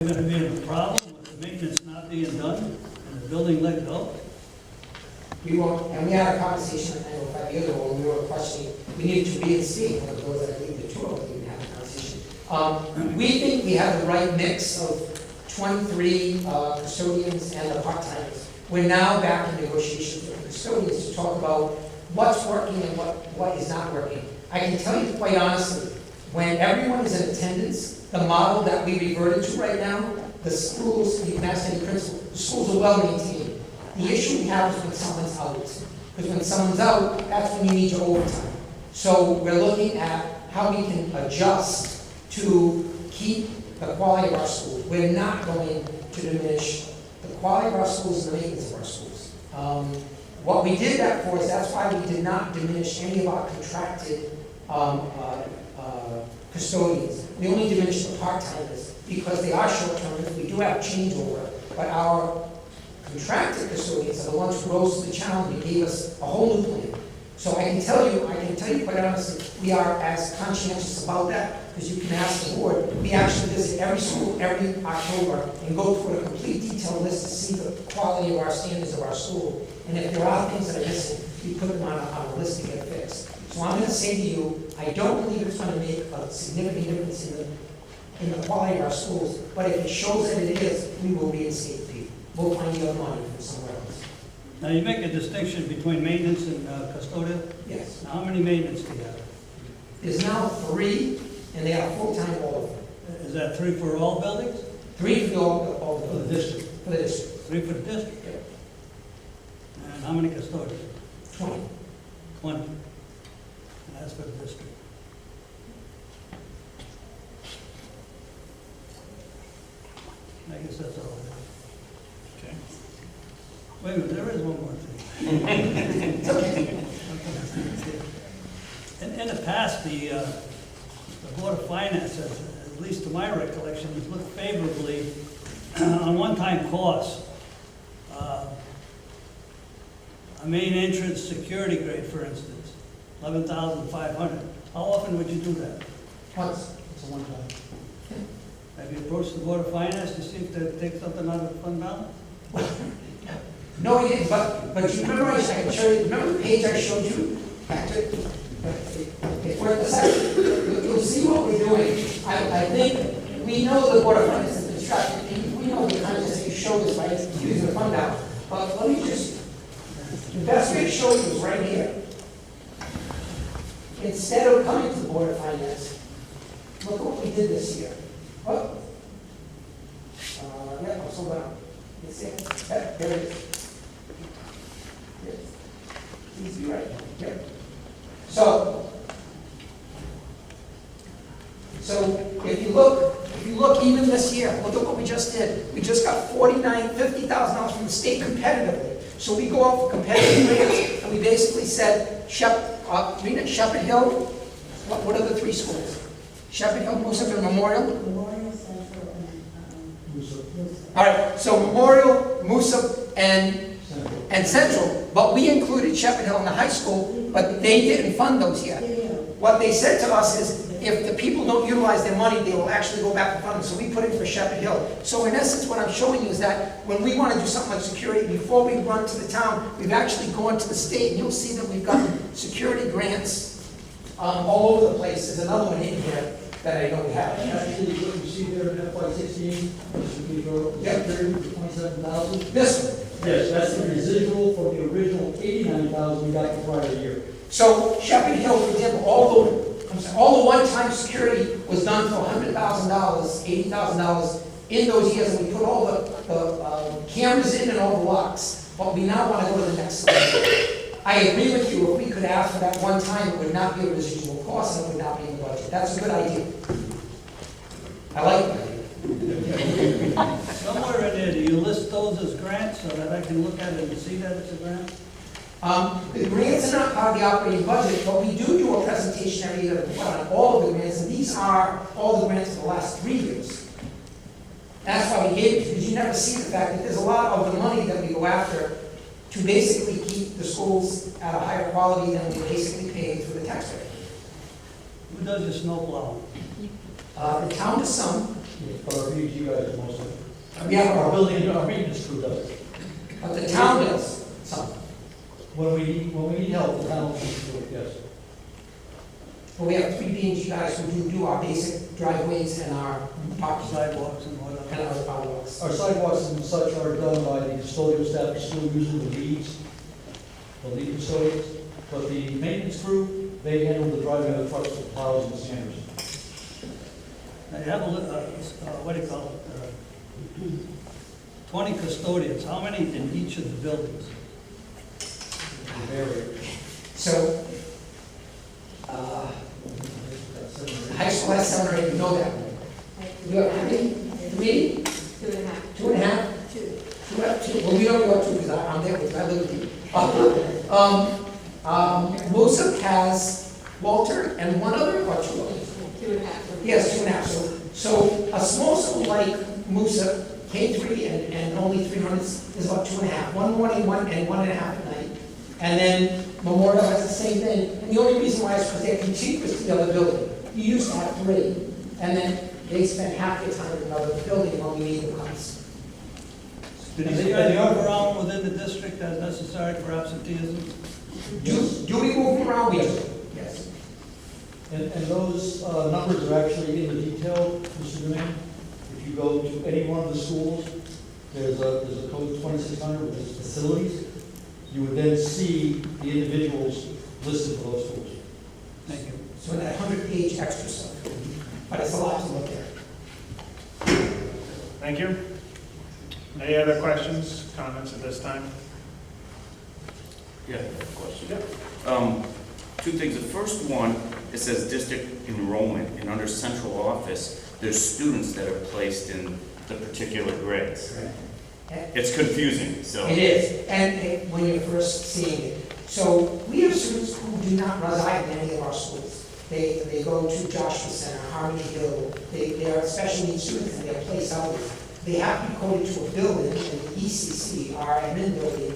Going to be a problem with the maintenance not being done and the building let go? We won't, and we had a conversation, I know, 5 years ago, when we were questioning, we needed to reinstate one of those, I believe, the two of them, we had a conversation. We think we have the right mix of 23 custodians and the part-timers. We're now back in negotiations with the custodians to talk about what's working and what is not working. I can tell you quite honestly, when everyone is in attendance, the model that we reverted to right now, the schools, you can ask any principal, the schools are well maintained. The issue we have is when someone's out. Because when someone's out, that's when you need your overtime. So we're looking at how we can adjust to keep the quality of our schools. We're not going to diminish the quality of our schools and the maintenance of our schools. What we did that for is that's why we did not diminish any of our contracted custodians. We only diminished the part-timers because they are short-term. We do have changeover, but our contracted custodians are the ones who rose to the challenge and gave us a whole new plan. So I can tell you quite honestly, we are as conscientious about that, because you can ask the board. We actually visit every school every October and go through a complete detailed list to see the quality of our standards of our school. And if there are things that are missing, we put them on a list to get fixed. So I'm going to say to you, I don't believe it's going to make a significant difference in the quality of our schools, but if it shows that it is, we will reinstate the fee. We'll find the other money from somewhere else. Now, you make a distinction between maintenance and custodial. Yes. Now, how many maintenance do you have? There's now 3, and they are full-time all of them. Is that 3 for all buildings? 3 for all For the the district? For the district. 3 for the district? Yep. And how many custodians? 20. 20. And that's for the district. I guess that's all I have. Okay. Wait a minute, there is one more thing. It's okay. In the past, the Board of Finance, at least to my recollection, has looked favorably on one-time costs. A main entrance security grade, for instance, $11,500. How often would you do that? Once. It's a one-time. Have you approached the Board of Finance to see if they take something out of the fund balance? No, we didn't, but you remember, I can show you, remember the page I showed you? Back to it. Wait a second. You'll see what we're doing. I think we know the Board of Finance is constructed. We know the context that you showed us by using the fund balance. But let me just, the best way to show you is right here. Instead of coming to the Board of Finance, look at what we did this year. Oh. Yeah, I'll slow down. You see it? Yeah, there it is. Easy, right? Yep. So if you look even this year, look at what we just did. We just got $50,000 from the state competitively. So we go out for competitive grants, and we basically said, Shepherd Hill, what are the 3 schools? Shepherd Hill, Moosup, and Memorial? Memorial, Central, and Moosup. All right, so Memorial, Moosup, and Central, but we included Shepherd Hill in the high school, but they didn't fund those yet. What they said to us is, if the people don't utilize their money, they will actually go back and fund them, so we put in for Shepherd Hill. So in essence, what I'm showing you is that when we want to do something like security, before we run to the town, we've actually gone to the state, and you'll see that we've got security grants all over the place. There's another one in here that I know we have. Actually, what you see there in FY16, which would be for Yep. 27,000. This one. Yes, that's the residual for the original 89,000 we got the prior year. So Shepherd Hill, for example, all the one-time security was done for $100,000, $80,000 in those years, and we put all the cameras in and all the locks. But we now want to go to the next level. I agree with you. If we could ask for that one time, it would not be a residual cost, and it would not be in the budget. That's a good idea. I like that. Somewhere in there, do you list those as grants so that I can look at it and see that it's a grant? The grants are not part of the operating budget, but we do a presentation every year on all of the grants, and these are all the grants for the last 3 years. That's why we gave it, because you never see the fact that there's a lot of the money that we go after to basically keep the schools at a higher quality than we basically pay through the taxpayer. Who does your snow plowing? The town does some. For you guys, most We have Our our, building, our maintenance crew does. but the town does some. When we need help, the town will do it, yes. But we have 3 B&G guys who do our basic driveways and our parking Sidewalks and whatever. and our sidewalks. Our sidewalks and such are done by the custodial staff, still using the leads, the lead custodians. But the maintenance crew, they handle the driving of the trucks, the plows and the sanders. Now, you have what do you call it? 20 custodians, how many in each of the buildings? They vary. So, high school has 7 or 8, you know that. You have how many? 3? 2.5. 2.5? 2. 2, well, we don't go 2 because I'm there with, I live with you. Mosup has Walter and one other, or 2 others? 2.5. Yes, 2.5. So a small school like Mosup, K3 and only 300 is about 2.5. One morning, one and 1.5 at night. And then Memorial has the same thing. And the only reason why is because they're contiguous to the other building. You used to have 3, and then they spend half their time in another building when we need them comes. Do you guys move around within the district as necessary for absenteeism? Do we move them around? We do. Yes. And those numbers are actually in the detail, Mr. Demand. If you go to any one of the schools, there's a code 2600, which is facilities. You would then see the individuals listed for those schools. Thank you. So that 100-page extra stuff, but it's a lot to look at. Thank you. Any other questions, comments at this time? Yeah, I have a question. 2 things. The first one, it says district enrollment, and under central office, there's students that are placed in the particular grades. It's confusing, so. It is, and when you're first seeing it. So we have students who do not reside in any of our schools. They go to Joshua Center, Harmony Hill, they are special needs students and they're placed out. They have to be coded to a building, and the ECC, our admin building,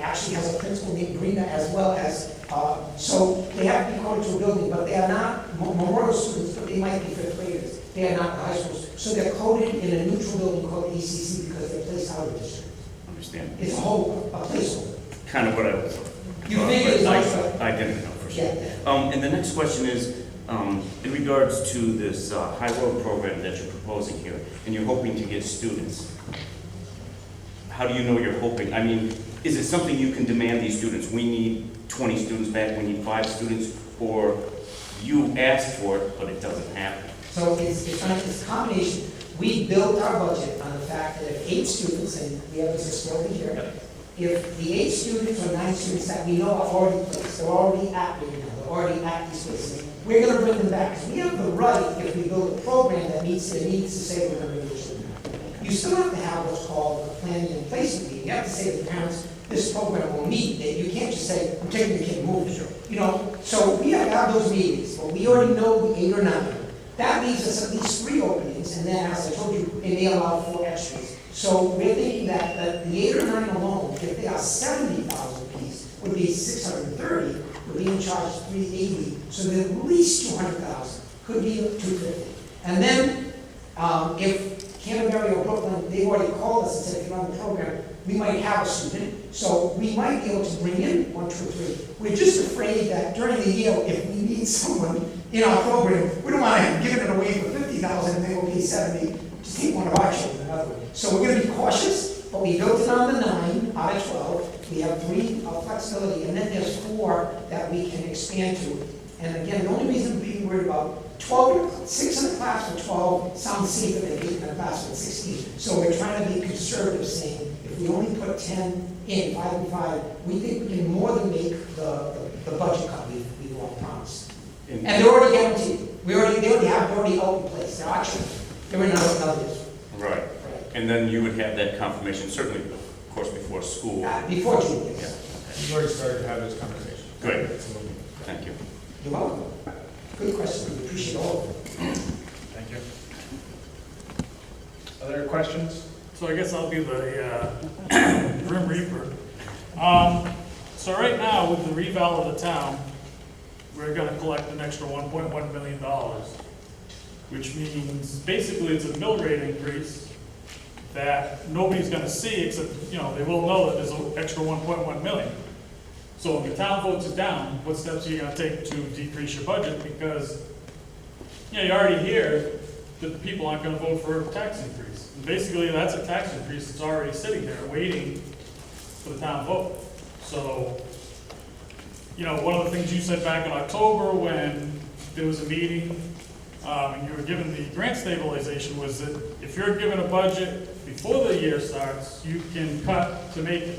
actually has a principal named Greener as well as, so they have to be coded to a building, but they are not Memorial students, but they might be 5th graders. They are not high schools. So they're coded in a neutral building called ECC because they're placed out of the district. Understand. It's a placeholder. Kind of what I was. You think it's but like- I didn't know for sure. Yeah. And the next question is, in regards to this high road program that you're proposing here, and you're hoping to get students, how do you know you're hoping? I mean, is it something you can demand these students? We need 20 students back, we need 5 students, or you asked for it, but it doesn't happen? So it's a combination. We built our budget on the fact that if 8 students, and we have this historically here, if the 8 students or 9 students that we know are already placed, they're already at Wayne Hill, they're already at these places, we're gonna bring them back, because we have the right, if we build a program that meets their needs, to say we're gonna bring the children back. You still have to have what's called a planning and placement meeting. You have to say to the parents, this program will meet. You can't just say, I'm taking the kid and moving. You know, so we have to have those meetings, but we already know the 8 or 9. That leaves us at least 3 openings, and then, as I told you, it may allow 4 extras. So we're thinking that the 8 or 9 alone, if they are 70,000 apiece, would be 630, would be in charge of 380, so that at least 200,000, could be 250. And then, if Canterbury or Brooklyn, they've already called us and said, if you run the program, we might have a student, so we might be able to bring in 1, 2, 3. We're just afraid that during the year, if we need someone in our program, we don't want to give it away for 50,000 and they will pay 70 to take one of our children another way. So we're going to be cautious, but we built it on the 9 out of 12. We have 3 flexibility, and then there's 4 that we can expand to. And again, the only reason we're being worried about 6 in a class for 12 sounds safer than 8 in a class for 16. So we're trying to be conservative, saying if we only put 10 in, 5 and 5, we think we can more than make the budget cut we all promised. And they're already guaranteed. They already out in place. They're actually, they're in another district. Right. And then you would have that confirmation, certainly, of course, before school. Before June, Yeah, yes. okay. We've already started to have this conversation. Great. Absolutely. Thank you. You're welcome. Good question. We appreciate all of it. Thank you. Other questions? So I guess I'll be the Grim Reaper. So right now, with the reval of the town, we're gonna collect an extra $1.1 million, which means basically it's a mill rate increase that nobody's gonna see, except, you know, they will know that there's an extra 1.1 million. So if the town votes it down, what steps are you gonna take to decrease your budget? Because, you know, you already hear that the people aren't gonna vote for a tax increase. And basically, that's a tax increase that's already sitting there, waiting for the town vote. So, you know, one of the things you said back in October when there was a meeting, and you were given the grant stabilization, was that if you're given a budget before the year starts, you can cut to make it.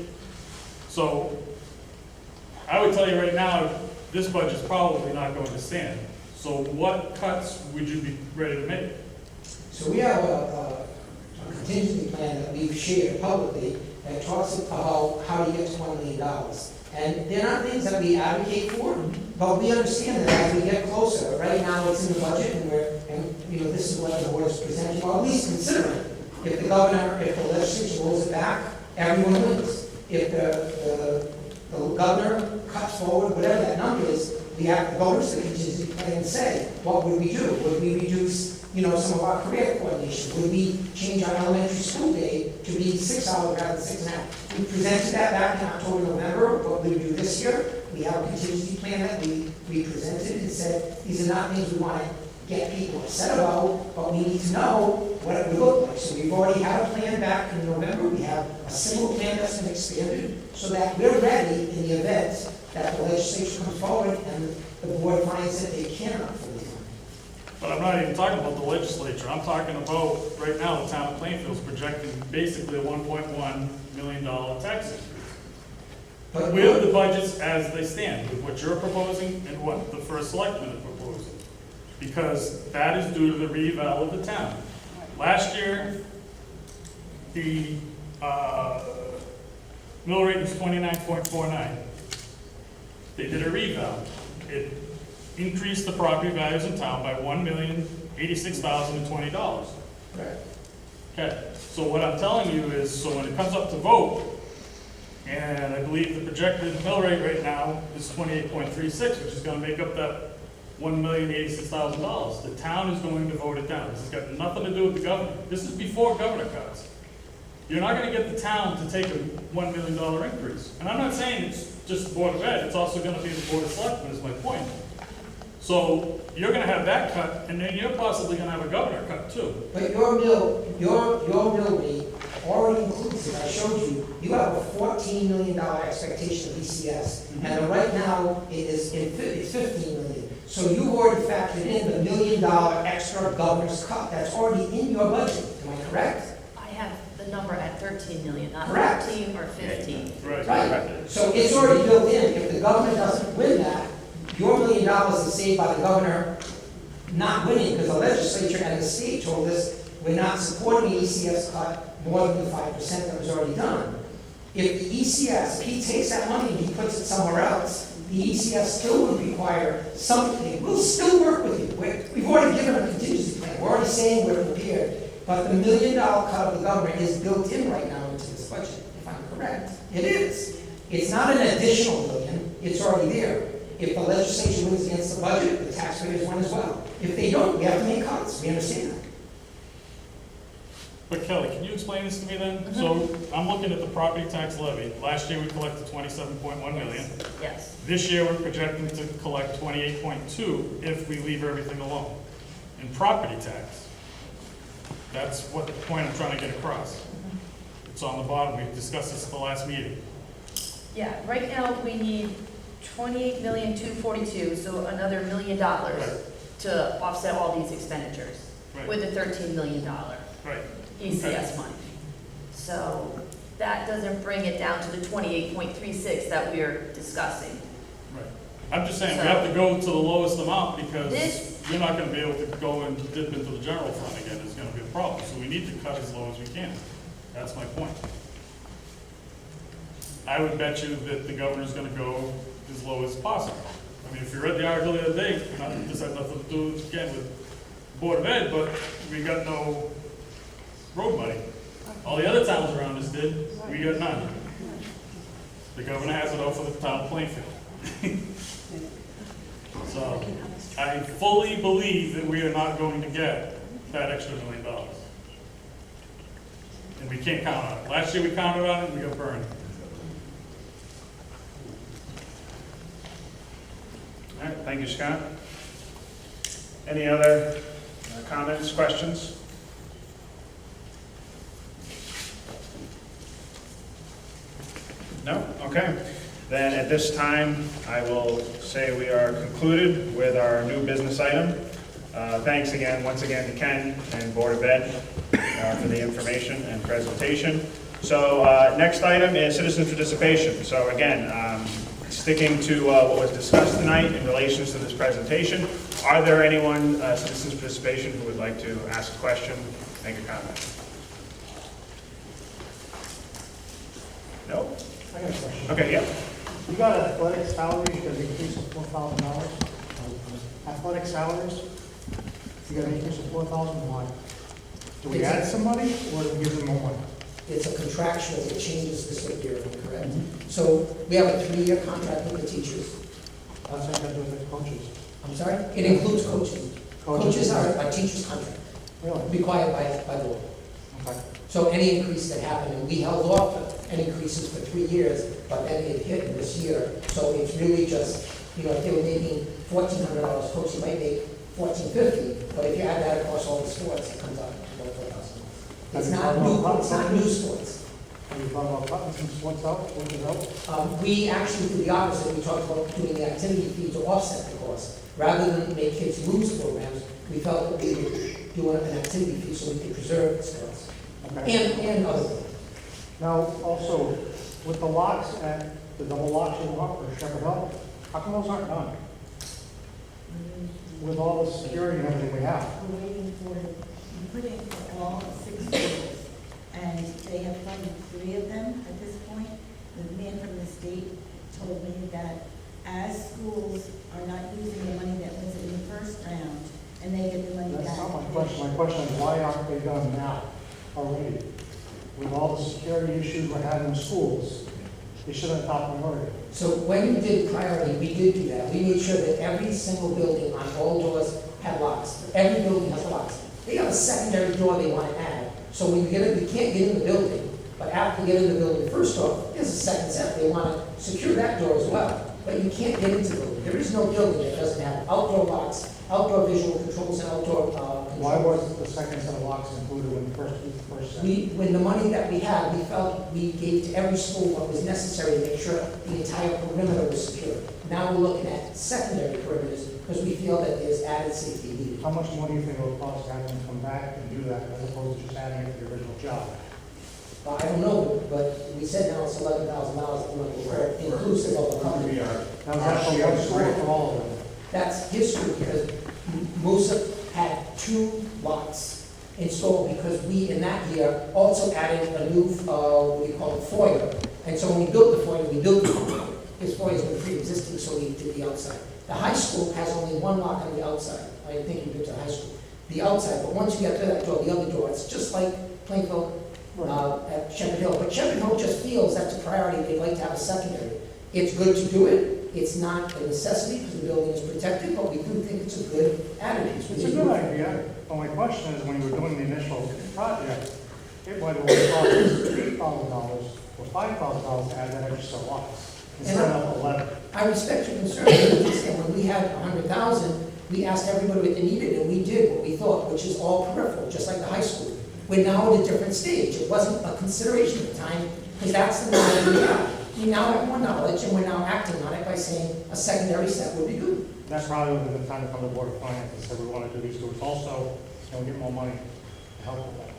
So, I would tell you right now, this budget's probably not going to stand. So what cuts would you be ready to make? So we have a contingency plan that we've shared publicly that talks about how to get to $1 million. And they're not things that we advocate for, but we understand that as we get closer, right now it's in the budget and you know, this is what the board is presenting, or at least considering. If the legislature rolls it back, everyone wins. If the governor cuts forward, whatever that number is, we have the voters that contingency plan and say, what would we do? Would we reduce, you know, some of our career coordination? Would we change our elementary school day to be 6 hours rather than 6.5? We presented that back in October, November, what we would do this year. We have a contingency plan that we presented and said, these are not things we want to get people upset about, but we need to know what it would look like. So we've already had a plan back in November. We have a single plan that's been expanded so that we're ready in the event that the legislature comes forward and the board finds that they cannot fully fund. But I'm not even talking about the legislature. I'm talking about, right now, the town of Plainfield is projecting basically a $1.1 million tax increase. But With the budgets as they stand, with what you're proposing and what the first selectman is proposing. Because that is due to the reval of the town. Last year, the mill rate was 29.49. They did a reval. It increased the property values in town by $1,086,020. right. Okay, so what I'm telling you is, so when it comes up to vote, and I believe the projected mill rate right now is 28.36, which is gonna make up that $1,086,000. The town is going to vote it down. This has got nothing to do with the governor. This is before governor cuts. You're not gonna get the town to take a $1 million increase. And I'm not saying it's just the Board of Ed, it's also gonna be the Board of Selectmen, is my point. So you're gonna have that cut, and then you're possibly gonna have a governor cut too. But your mill rate already includes it. I showed you, you have a $14 million expectation of ECS. And right now, it's $15 million. So you've already factored in the $1 million extra governor's cut. That's already in your budget. Am I correct? I have the number at 13 million, not Correct. 13 or 15. Right. Right. So it's already built in. If the governor doesn't win that, your $1 million is saved by the governor not winning, because the legislature and the state told us we're not supporting the ECS cut more than the 5% that was already done. If the ECS, if he takes that money and he puts it somewhere else, the ECS still would require something. We'll still work with you. We've already given a contingency plan. We're already saying we're prepared. But the $1 million cut of the government is built in right now into this budget, if I'm correct. It is. It's not an additional million. It's already there. If the legislature wins against the budget, the taxpayers win as well. If they don't, we have to make cuts. We understand that. But Kelly, can you explain this to me then? So I'm looking at the property tax levy. Last year we collected 27.1 million. Yes. This year we're projecting to collect 28.2 if we leave everything alone. In property tax, that's what the point I'm trying to get across. It's on the bottom. We discussed this at the last meeting. Yeah, right now we need 28,242,000, so another $1 million to offset all these expenditures Right. with the $13 million Right. ECS money. So that doesn't bring it down to the 28.36 that we're discussing. Right. I'm just saying, we have to go to the lowest amount because This- you're not gonna be able to go and dip into the general fund again. It's gonna be a problem. So we need to cut as low as we can. That's my point. I would bet you that the governor's gonna go as low as possible. I mean, if you read the article the other day, this had nothing to do, again, with Board of Ed, but we got no road money. All the other towns around us did, we got none. The governor has it all for the town of Plainfield. So, I fully believe that we are not going to get that extra $1 million. and we can't count on it. Last year we counted on it, and we got burned. All right, thank you, Scott. Any other comments, questions? No? Okay. Then at this time, I will say we are concluded with our new business item. Thanks again, once again, to Ken and Board of Ed for the information and presentation. So next item is citizen participation. So again, sticking to what was discussed tonight in relation to this presentation, are there anyone, citizens participation, who would like to ask a question, make a comment? No? I got a question. Okay, yeah. You got athletic salaries, you got an increase of $4,000. Athletic salaries, you got an increase of $4,000, why? Do we add somebody, or do we give them more money? It's a contractual, it changes this year, correct? So we have a 3-year contract with the teachers. That's what I got to do with the coaches. I'm sorry? It includes coaches. Coaches are a teacher's contract, Really? required by law. Okay. So any increase that happened, and we held off any increases for 3 years, but then it hit this year. So it's really just, you know, if they were making $1,400, coach, you might make $1,450, but if you add that across all the sports, it comes out to about $4,000. It's not new sports. Have you thought about cutting some sports out, switching out? We actually did the opposite. We talked about doing the activity fee to offset the cost. Rather than make kids lose programs, we felt that we would do an activity fee so we could preserve the sports. Okay. And other things. Now, also, with the locks at the double locks in Rock or Shepherd Hill, how come those aren't done? With all the security and everything we have? We're waiting for, we put in for all 6 schools, and they have funded 3 of them at this point. The man from the state told me that as schools are not using the money that was in the first round, and they get the money back. That's not my question. My question is, why aren't they done now already? With all the security issues we're having in schools, they should have top priority. So when we did priority, we did do that. We made sure that every single building on all doors had locks. Every building has locks. They have a secondary door they want to add. So when you get in, we can't get in the building, but after you get in the building, first off, there's a second set. They want to secure that door as well. But you can't get into the building. There is no building that doesn't have outdoor locks, outdoor visual controls, and outdoor controls. Why was the second set of locks included when the first set? When the money that we had, we felt we gave to every school what was necessary to make sure the entire perimeter was secure. Now we're looking at secondary perimeters because we feel that there's added safety needed. How much more do you think it would cost to have them come back and do that as opposed to just adding it to the original job? Well, I don't know, but we said now it's $11,000 inclusive of a company. Now, is that for one school or for all of them? That's history because Musa had 2 lots installed because we, in that year, also added a new, what do you call it, foyer. And so when we built the foyer, we built the foyer. His foyer's been pre-existing, so we did the outside. The high school has only 1 lock on the outside. I didn't think you get to high school. The outside, but once you get to that door, the other door, it's just like Plainfield at Shepherd Hill. But Shepherd Hill just feels that's a priority. They'd like to have a secondary. It's good to do it. It's not a necessity because the building is protected, but we do think it's a good added. It's a good idea, but my question is, when you were doing the initial project, it might have only cost us $8,000 or $5,000 to add that extra locks instead of 11. I respect your concern. And when we had 100,000, we asked everybody what they needed, and we did what we thought, which is all peripheral, just like the high school. We're now at a different stage. It wasn't a consideration at the time, because that's the knowledge we have. We now have more knowledge, and we're now acting on it by saying a secondary set would be good. That's probably when the time to come to the Board of Finance and say we want to do these groups also, and we get more money to help with that.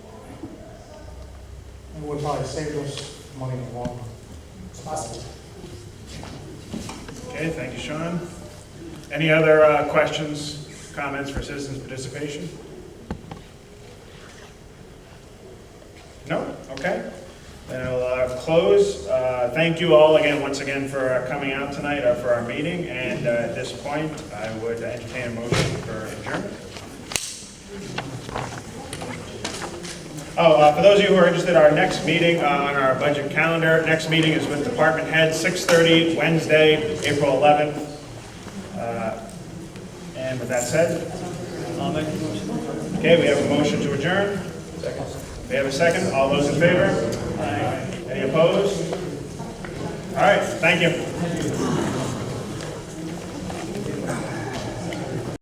And it would probably save us money in the long run. It's possible. Okay, thank you, Sean. Any other questions, comments for citizens participation? No? Okay. Then I'll close. Thank you all again, once again, for coming out tonight for our meeting. And at this point, I would entertain a motion for adjournment. For those of you who are interested, our next meeting on our budget calendar, next meeting is with department heads, 6:30, Wednesday, April 11th. And with that said, I'll make a motion. okay, we have a motion to adjourn. Second. We have a second? All those in favor? Any opposed? All right, thank you.